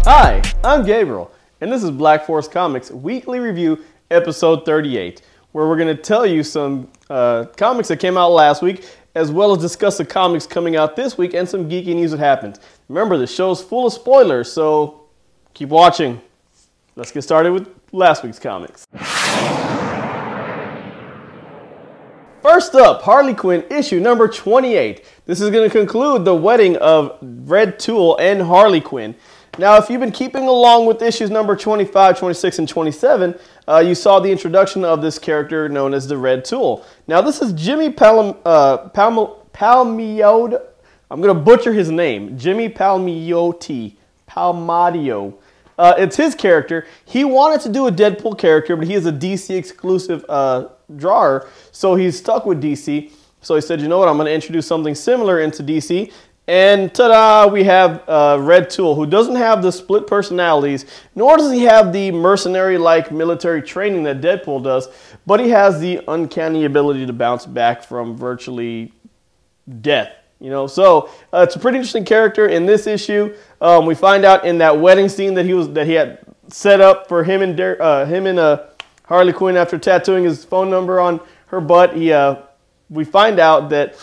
Hi, I'm Gabriel, and this is Black Force Comics Weekly Review, episode 38, where we're going to tell you some comics that came out last week, as well as discuss the comics coming out this week and some geeky news that happened. Remember, the show's full of spoilers, so keep watching. Let's get started with last week's comics. First up, Harley Quinn issue number 28. This is going to conclude the wedding of Red Tool and Harley Quinn. Now, if you've been keeping along with issues number 25, 26, and 27, you saw the introduction of this character known as the Red Tool. Now, this is Jimmy Palmiotti. I'm going to butcher his name. Jimmy Palmiotti. Palmadio. It's his character. He wanted to do a Deadpool character, but he is a DC exclusive drawer, so he's stuck with DC. So he said, you know what, I'm going to introduce something similar into DC. And ta-da, we have Red Tool, who doesn't have the split personalities, nor does he have the mercenary-like military training that Deadpool does, but he has the uncanny ability to bounce back from virtually death. You know, so it's a pretty interesting character in this issue. We find out in that wedding scene that he had set up for him and Harley Quinn after tattooing his phone number on her butt. We find out that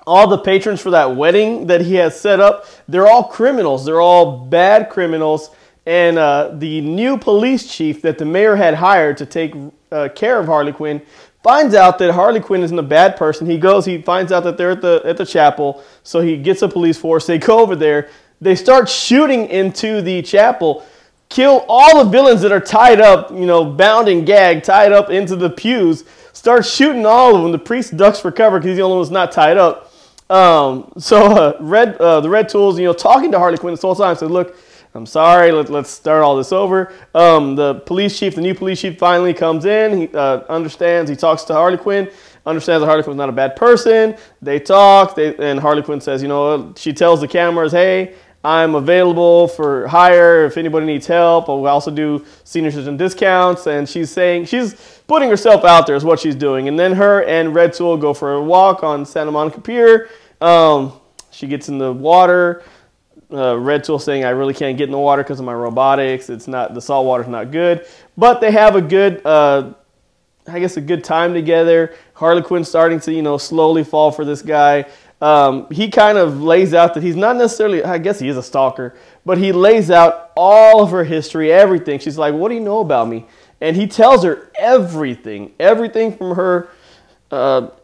all the patrons for that wedding that he has set up, they're all criminals. They're all bad criminals. And the new police chief that the mayor had hired to take care of Harley Quinn finds out that Harley Quinn isn't a bad person. He finds out that they're at the chapel, so he gets a police force. They go over there. They start shooting into the chapel, kill all the villains that are tied up, you know, bound and gagged, tied up into the pews, start shooting all of them. The priest ducks for cover because he's the only one that's not tied up. The Red Tool's, you know, talking to Harley Quinn this whole time, said, look, I'm sorry, let's start all this over. The new police chief finally comes in. He understands. He talks to Harley Quinn, understands that Harley Quinn's not a bad person. They talk, and Harley Quinn says, you know, she tells the cameras, hey, I'm available for hire if anybody needs help. We also do senior citizen discounts. And she's putting herself out there is what she's doing. And then her and Red Tool go for a walk on Santa Monica Pier. She gets in the water. Red Tool saying, I really can't get in the water because of my robotics. The salt water's not good. But they have a good, a good time together. Harley Quinn starting to, you know, slowly fall for this guy. He kind of lays out that he's not necessarily, I guess he is a stalker, but he lays out all of her history, everything. She's like, what do you know about me? And he tells her everything from her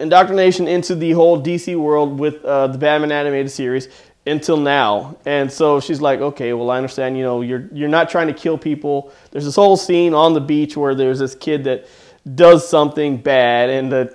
indoctrination into the whole DC world with the Batman animated series until now. And so she's like, okay, well, I understand, you know, you're not trying to kill people. There's this whole scene on the beach where there's this kid that does something bad,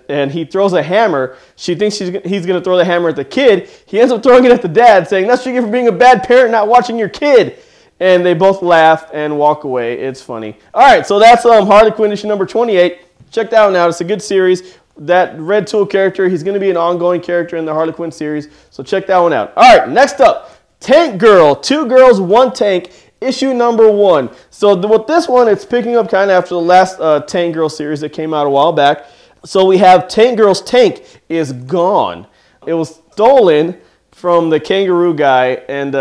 and he throws a hammer. She thinks he's going to throw the hammer at the kid. He ends up throwing it at the dad, saying, that's what you get for being a bad parent, not watching your kid. And they both laugh and walk away. It's funny. All right, so that's Harley Quinn issue number 28. Check that one out. It's a good series. That Red Tool character, he's going to be an ongoing character in the Harley Quinn series, so check that one out. All right, next up, Tank Girl, 2 Girls, 1 Tank, issue number 1. So with this one, it's picking up kind of after the last Tank Girl series that came out a while back. So we have Tank Girl's tank is gone. It was stolen from the kangaroo guy, and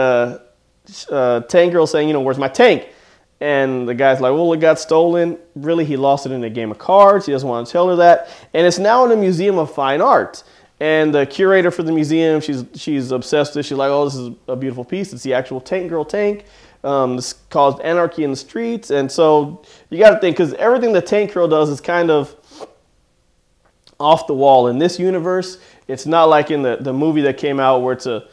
Tank Girl saying, you know, where's my tank? And the guy's like, well, it got stolen. Really, he lost it in a game of cards. He doesn't want to tell her that. And it's now in a museum of fine art. And the curator for the museum, she's obsessed with it. She's like, oh, this is a beautiful piece. It's the actual Tank Girl tank. This caused anarchy in the streets. And so you got to think, because everything the Tank Girl does is kind of off the wall. In this universe, it's not like in the movie that came out where it's a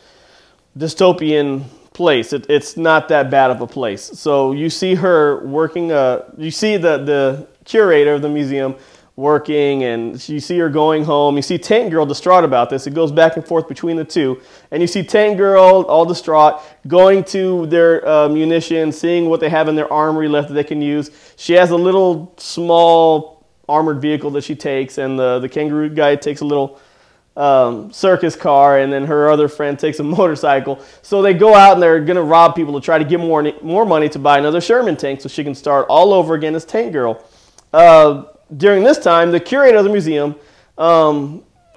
dystopian place. It's not that bad of a place. So you see her working, you see the curator of the museum working, and you see her going home. You see Tank Girl distraught about this. It goes back and forth between the two. And you see Tank Girl all distraught, going to their munitions, seeing what they have in their armory left that they can use. She has a little small armored vehicle that she takes, and the kangaroo guy takes a little circus car, and then her other friend takes a motorcycle. So they go out and they're going to rob people to try to get more money to buy another Sherman tank so she can start all over again as Tank Girl. During this time, the curator of the museum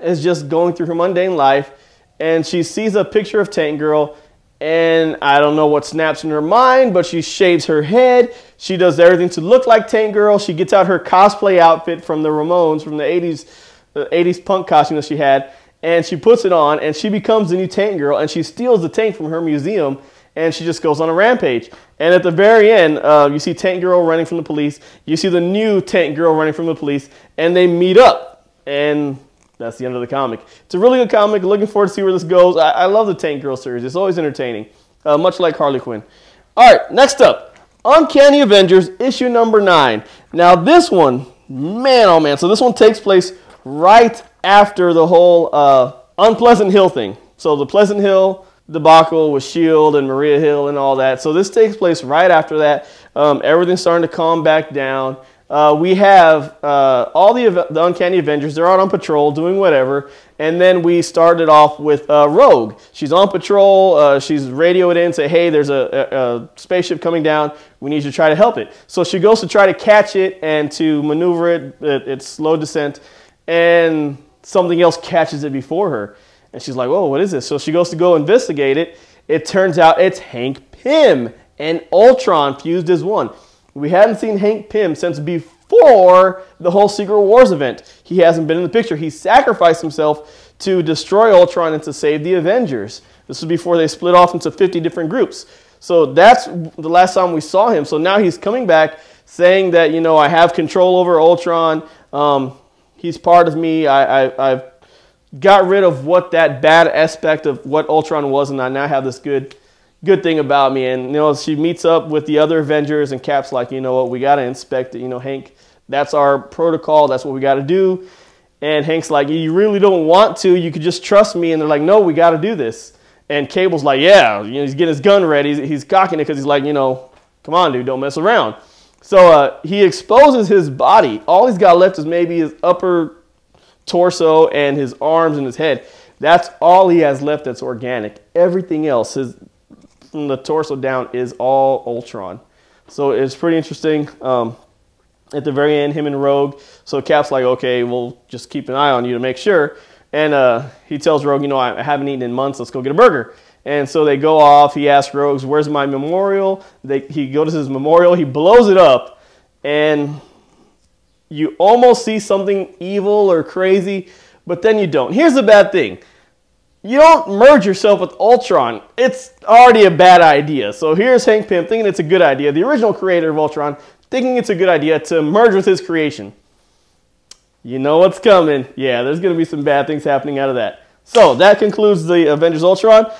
is just going through her mundane life, and she sees a picture of Tank Girl, And I don't know what snaps in her mind, but she shaves her head. She does everything to look like Tank Girl. She gets out her cosplay outfit from the Ramones, from the 80s punk costume that she had, and she puts it on, and she becomes the new Tank Girl, and she steals the tank from her museum, and she just goes on a rampage. And at the very end, you see Tank Girl running from the police. You see the new Tank Girl running from the police, and they meet up. And that's the end of the comic. It's a really good comic. Looking forward to see where this goes. I love the Tank Girl series. It's always entertaining, much like Harley Quinn. All right, next up, Uncanny Avengers, issue number 9. Now this one, man, oh man. So this one takes place right after the whole Unpleasant Hill thing. So the Pleasant Hill debacle with S.H.I.E.L.D. and Maria Hill and all that. So this takes place right after that. Everything's starting to calm back down. We have all the Uncanny Avengers. They're out on patrol doing whatever. And then we started off with Rogue. She's on patrol. She's radioed in, say, hey, there's a spaceship coming down. We need you to try to help it. So she goes to try to catch it and to maneuver it. It's slow descent. And something else catches it before her. And she's like, whoa, what is this? So she goes to go investigate it. It turns out it's Hank Pym and Ultron fused as one. We hadn't seen Hank Pym since before the whole Secret Wars event. He hasn't been in the picture. He sacrificed himself to destroy Ultron and to save the Avengers. This was before they split off into 50 different groups. So that's the last time we saw him. So now he's coming back saying that, you know, I have control over Ultron. He's part of me. I've got rid of what that bad aspect of what Ultron was, and I now have this good thing about me. And, you know, she meets up with the other Avengers, and Cap's like, you know what, we got to inspect it. You know, Hank, that's our protocol. That's what we got to do. And Hank's like, you really don't want to. You could just trust me. And they're like, no, we got to do this. And Cable's like, yeah. You know, he's getting his gun ready. He's cocking it because he's like, you know, come on, dude, don't mess around. So he exposes his body. All he's got left is maybe his upper torso and his arms and his head. That's all he has left that's organic. Everything else, from the torso down, is all Ultron. So it's pretty interesting. At the very end, him and Rogue. So Cap's like, okay, we'll just keep an eye on you to make sure. And he tells Rogue, you know, I haven't eaten in months. Let's go get a burger. And so they go off. He asks Rogue, where's my memorial? He goes to his memorial. He blows it up. And you almost see something evil or crazy, but then you don't. Here's the bad thing. You don't merge yourself with Ultron. It's already a bad idea. So here's Hank Pym thinking it's a good idea. The original creator of Ultron thinking it's a good idea to merge with his creation. You know what's coming. Yeah, there's going to be some bad things happening out of that. So that concludes the Avengers Ultron.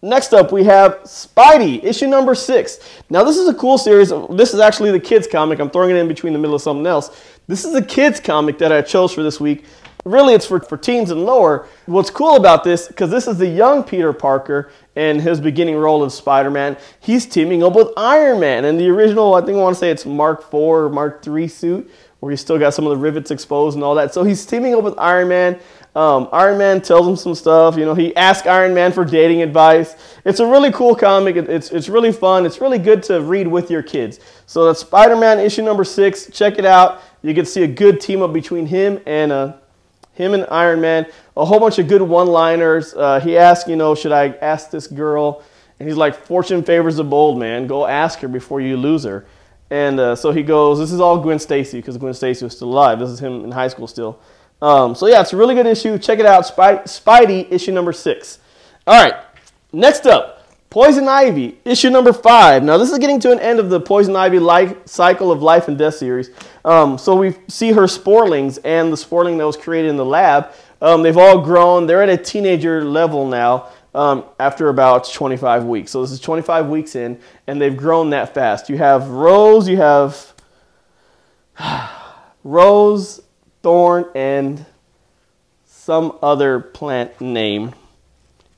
Next up, we have Spidey, issue number 6. Now, this is a cool series. This is actually the kids' comic. I'm throwing it in between the middle of something else. This is a kids' comic that I chose for this week. Really, it's for teens and lower. What's cool about this, because this is the young Peter Parker and his beginning role as Spider-Man, he's teaming up with Iron Man. And the original, I think I want to say it's Mark IV or Mark III suit, where he's still got some of the rivets exposed and all that. So he's teaming up with Iron Man. Iron Man tells him some stuff. You know, he asks Iron Man for dating advice. It's a really cool comic. It's really fun. It's really good to read with your kids. So that's Spider-Man issue number 6. Check it out. You can see a good team up between him and Iron Man. A whole bunch of good one-liners. He asks, you know, should I ask this girl? And he's like, fortune favors the bold, man. Go ask her before you lose her. And so he goes, this is all Gwen Stacy, because Gwen Stacy was still alive. This is him in high school still. So yeah, it's a really good issue. Check it out. Spidey, issue number 6. All right, next up, Poison Ivy, issue number 5. Now this is getting to an end of the Poison Ivy cycle of life and death series. So we see her sporelings and the sporling that was created in the lab. They've all grown. They're at a teenager level now after about 25 weeks. So this is 25 weeks in, and they've grown that fast. You have Rose, you have Rose, Thorn, and some other plant name.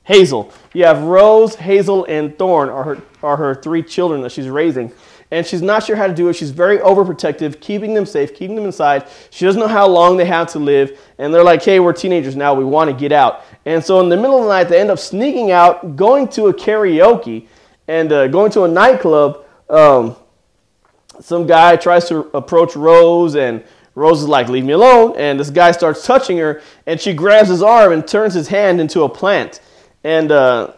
Hazel. You have Rose, Hazel, and Thorn are her 3 children that she's raising. And she's not sure how to do it. She's very overprotective, keeping them safe, keeping them inside. She doesn't know how long they have to live. And they're like, hey, we're teenagers now. We want to get out. And so in the middle of the night, they end up sneaking out, going to a karaoke, and going to a nightclub. Some guy tries to approach Rose, and Rose is like, leave me alone. And this guy starts touching her, and she grabs his arm and turns his hand into a plant. and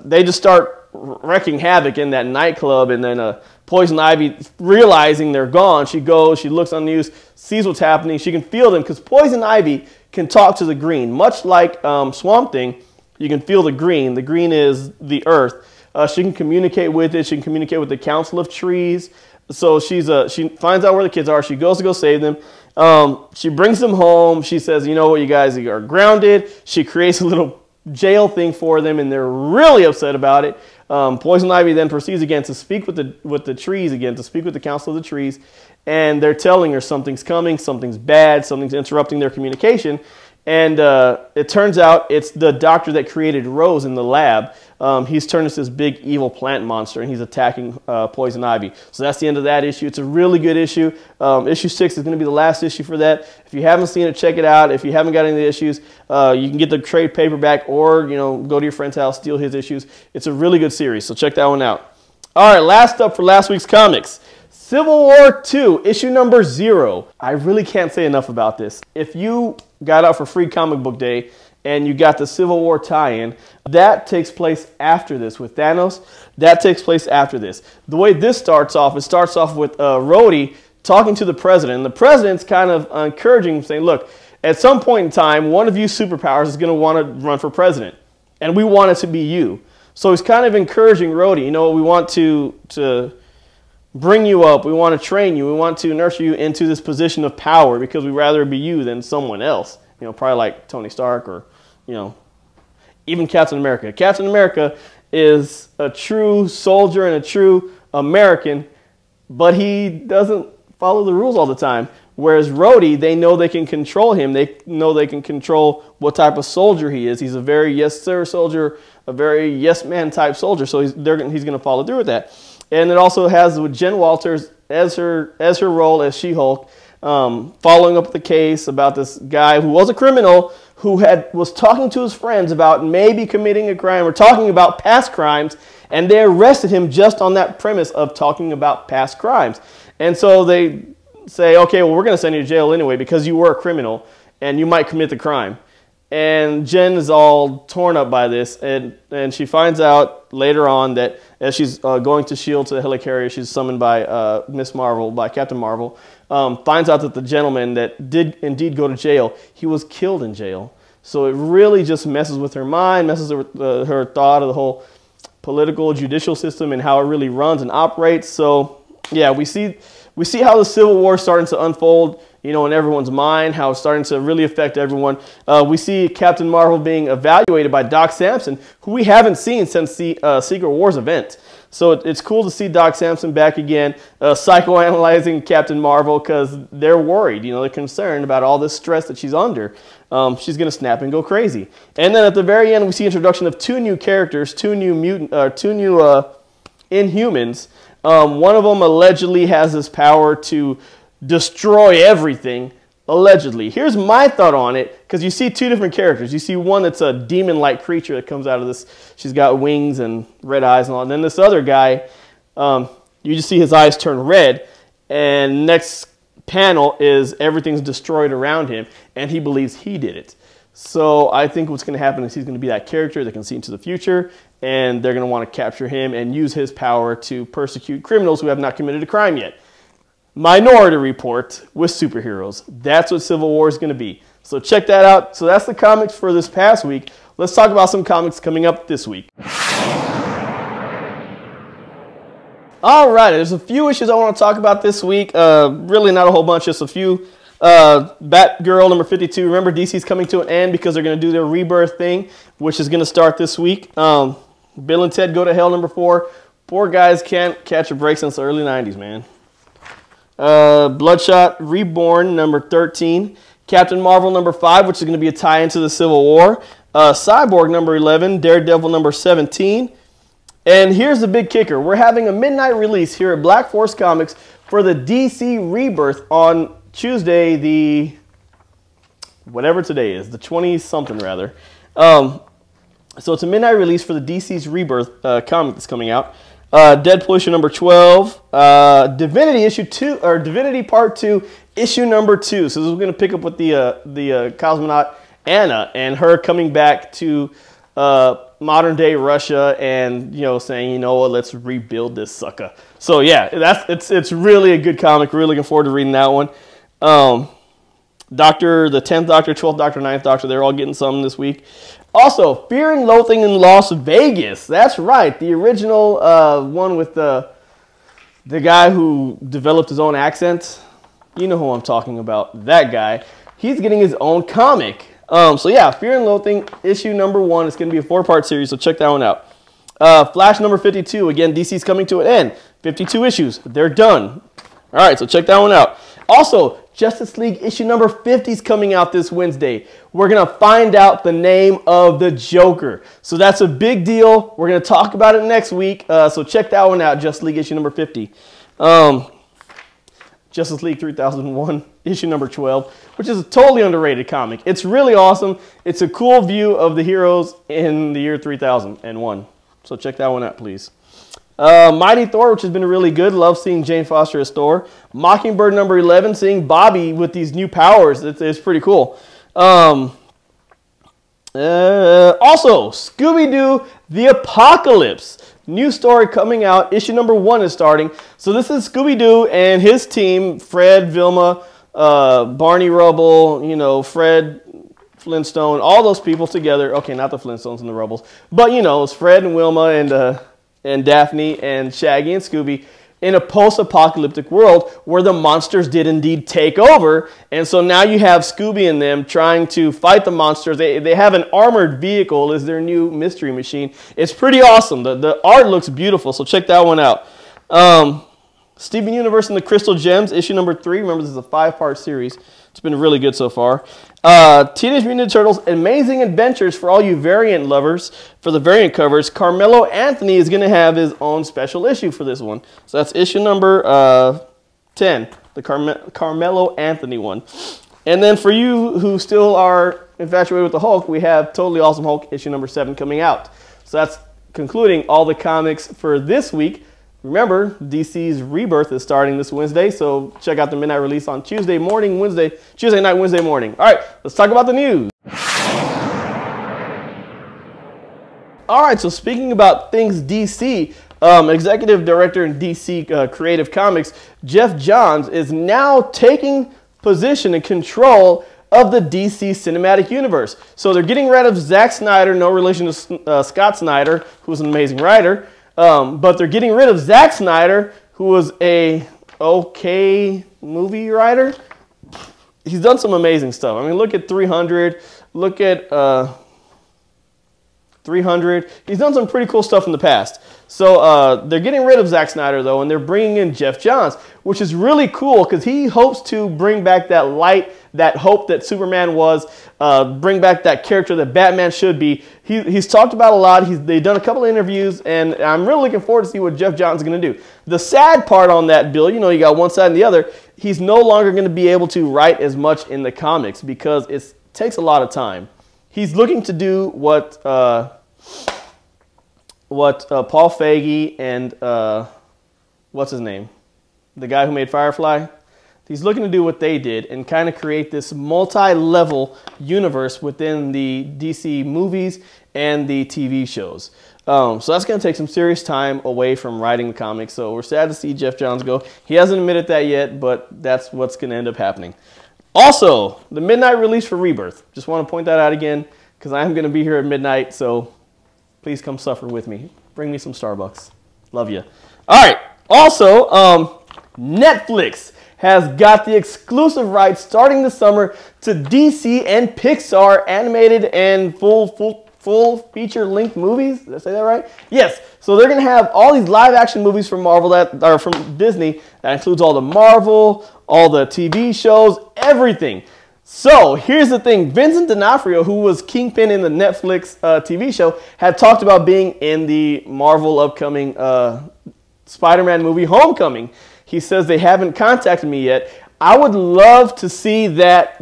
they just start wreaking havoc in that nightclub. And then Poison Ivy, realizing they're gone, she goes, she looks on the news, sees what's happening. She can feel them because Poison Ivy can talk to the green. Much like Swamp Thing, you can feel the green. The green is the earth. She can communicate with it. She can communicate with the Council of Trees. So she finds out where the kids are. She goes to go save them. She brings them home. She says, you know what, you guys are grounded. She creates a little jail thing for them, and they're really upset about it. Poison Ivy then proceeds again to speak with the trees again, to speak with the Council of the Trees, and they're telling her something's coming, something's bad, something's interrupting their communication. And it turns out it's the doctor that created Rose in the lab. He's turned into this big evil plant monster, and he's attacking Poison Ivy. So that's the end of that issue. It's a really good issue. Issue 6 is going to be the last issue for that. If you haven't seen it, check it out. If you haven't got any of the issues, you can get the trade paperback, or go to your friend's house, steal his issues. It's a really good series, so check that one out. All right, last up for last week's comics. Civil War II, issue number 0. I really can't say enough about this. If you got out for free comic book day and you got the Civil War tie-in, that takes place after this with Thanos. That takes place after this. The way this starts off, it starts off with Rhodey talking to the president. And the president's kind of encouraging him, saying, look, at some point in time, one of you superpowers is going to want to run for president. And we want it to be you. So he's kind of encouraging Rhodey, we want to bring you up, we want to train you, we want to nurture you into this position of power because we'd rather be you than someone else. Probably like Tony Stark or, even Captain America. Captain America is a true soldier and a true American, but he doesn't follow the rules all the time. Whereas Rhodey, they know they can control him. They know they can control what type of soldier he is. He's a very yes sir soldier, a very yes man type soldier. So he's going to follow through with that. And it also has with Jen Walters as her role as She-Hulk, following up the case about this guy who was a criminal who was talking to his friends about maybe committing a crime or talking about past crimes, and they arrested him just on that premise of talking about past crimes. And so they say, okay, well, we're going to send you to jail anyway because you were a criminal and you might commit the crime. And Jen is all torn up by this, and she finds out later on that as she's going to S.H.I.E.L.D. to the helicarrier, she's summoned by Miss Marvel, by Captain Marvel, finds out that the gentleman that did indeed go to jail, he was killed in jail. So it really just messes with her mind, messes with her thought of the whole political, judicial system and how it really runs and operates. So yeah, we see how the Civil War is starting to unfold, in everyone's mind, how it's starting to really affect everyone. We see Captain Marvel being evaluated by Doc Samson, who we haven't seen since the Secret Wars event. So it's cool to see Doc Samson back again, psychoanalyzing Captain Marvel because they're worried, they're concerned about all this stress that she's under. She's going to snap and go crazy. And then at the very end, we see introduction of 2 new characters, 2 new Inhumans. One of them allegedly has this power to destroy everything, allegedly. Here's my thought on it, because you see 2 different characters. You see one that's a demon-like creature that comes out of this. She's got wings and red eyes and all. And then this other guy, you just see his eyes turn red, and next panel is everything's destroyed around him, and he believes he did it. So I think what's going to happen is he's going to be that character that can see into the future, and they're going to want to capture him and use his power to persecute criminals who have not committed a crime yet. Minority Report with superheroes. That's what Civil War is going to be. So check that out. So that's the comics for this past week. Let's talk about some comics coming up this week. All right, there's a few issues I want to talk about this week. Really not a whole bunch, just a few. Batgirl number 52. Remember, DC's coming to an end because they're going to do their rebirth thing, which is going to start this week. Bill and Ted Go to Hell number 4. Poor guys can't catch a break since the early 90s, man. Bloodshot Reborn number 13. Captain Marvel number 5, which is going to be a tie into the Civil War. Cyborg number 11. Daredevil number 17. And here's the big kicker. We're having a midnight release here at Black Force Comics for the DC Rebirth on Tuesday, the whatever today is, the 20-something rather. So it's a midnight release for the DC's Rebirth comic that's coming out. Deadpool issue number 12, Divinity issue 2, or Divinity Part 2, issue number 2. So this is going to pick up with the cosmonaut Anna and her coming back to modern day Russia and, you know, saying, you know what, let's rebuild this sucker. So yeah, it's really a good comic. Really looking forward to reading that one. Doctor, the 10th Doctor, 12th Doctor, 9th Doctor, they're all getting some this week. Also, Fear and Loathing in Las Vegas. That's right, the original one with the guy who developed his own accent. You know who I'm talking about, that guy. He's getting his own comic. So yeah, Fear and Loathing, issue number 1. It's going to be a 4-part series, so check that one out. Flash number 52. Again, DC's coming to an end. 52 issues. They're done. All right, so check that one out. Also, Justice League issue number 50 is coming out this Wednesday. We're going to find out the name of the Joker. So that's a big deal. We're going to talk about it next week. So check that one out, Justice League issue number 50. Justice League 3001 issue number 12, which is a totally underrated comic. It's really awesome. It's a cool view of the heroes in the year 3001. So check that one out, please. Mighty Thor, which has been really good. Love seeing Jane Foster as Thor. Mockingbird number 11, seeing Bobby with these new powers. It's pretty cool. Also, Scooby-Doo The Apocalypse. New story coming out. Issue number 1 is starting. So this is Scooby-Doo and his team, Fred, Vilma, Barney Rubble, you know, Fred Flintstone, all those people together. Okay, not the Flintstones and the Rubbles, but you know, it's Fred and Wilma and Daphne and Shaggy and Scooby in a post-apocalyptic world where the monsters did indeed take over. And so now you have Scooby and them trying to fight the monsters. They have an armored vehicle as their new mystery machine. It's pretty awesome. The art looks beautiful, so check that one out. Steven Universe and the Crystal Gems, issue number 3. Remember, this is a 5-part series. It's been really good so far. Teenage Mutant Ninja Turtles, Amazing Adventures for all you variant lovers. For the variant covers, Carmelo Anthony is going to have his own special issue for this one. So that's issue number 10, the Carmelo Anthony one. And then for you who still are infatuated with the Hulk, we have Totally Awesome Hulk, issue number 7 coming out. So that's concluding all the comics for this week. Remember, DC's Rebirth is starting this Wednesday, so check out the midnight release on Tuesday night, Wednesday morning. All right, let's talk about the news. All right, so speaking about things DC, Executive Director in DC Creative Comics, Jeff Johns, is now taking position and control of the DC Cinematic Universe. So they're getting rid of Zack Snyder, no relation to Scott Snyder, who's an amazing writer. But they're getting rid of Zack Snyder, who was a okay movie writer. He's done some amazing stuff. I mean, look at 300. Look at 300. He's done some pretty cool stuff in the past. So they're getting rid of Zack Snyder, though, and they're bringing in Jeff Johns, which is really cool because he hopes to bring back that light, that hope that Superman was, bring back that character that Batman should be. He's talked about a lot. They've done a couple of interviews, and I'm really looking forward to see what Jeff Johns is going to do. The sad part on that, Bill, you know, you got one side and the other. He's no longer going to be able to write as much in the comics because it takes a lot of time. He's looking to do what Paul Feige and what's his name? The guy who made Firefly? He's looking to do what they did and kind of create this multi-level universe within the DC movies and the TV shows. So that's going to take some serious time away from writing the comics. So we're sad to see Jeff Johns go. He hasn't admitted that yet, but that's what's going to end up happening. Also, the midnight release for Rebirth. Just want to point that out again because I am going to be here at midnight. So please come suffer with me. Bring me some Starbucks. Love you. All right. Also, Netflix has got the exclusive rights starting this summer to DC and Pixar animated and full feature-length movies. Did I say that right? Yes. So they're going to have all these live-action movies from Marvel that are from Disney. That includes all the Marvel, all the TV shows, everything. So here's the thing. Vincent D'Onofrio, who was Kingpin in the Netflix TV show, had talked about being in the Marvel upcoming Spider-Man movie Homecoming. He says they haven't contacted me yet. I would love to see that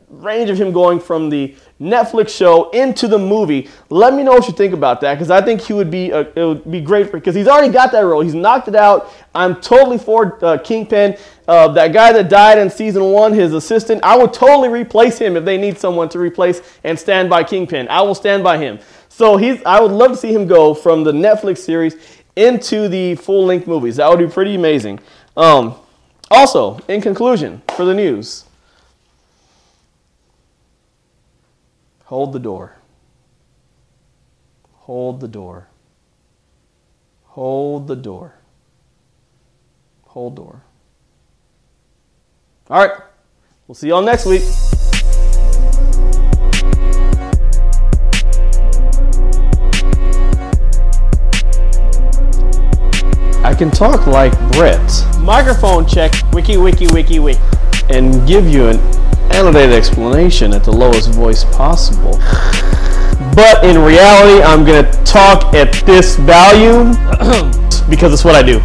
range of him going from the Netflix show into the movie. Let me know what you think about that, because I think he would be it would be great because he's already got that role. He's knocked it out. I'm totally for Kingpin. That guy that died in season 1, his assistant, I would totally replace him if they need someone to replace and stand by Kingpin. I will stand by him. So I would love to see him go from the Netflix series into the full-length movies. That would be pretty amazing. Also, in conclusion, for the news, hold the door. Hold the door. Hold the door. Hold door. All right. We'll see y'all next week. I can talk like Brett. Microphone check. Wiki, wiki, wiki, wiki. And give you an annotated explanation at the lowest voice possible. But in reality, I'm going to talk at this volume because it's what I do.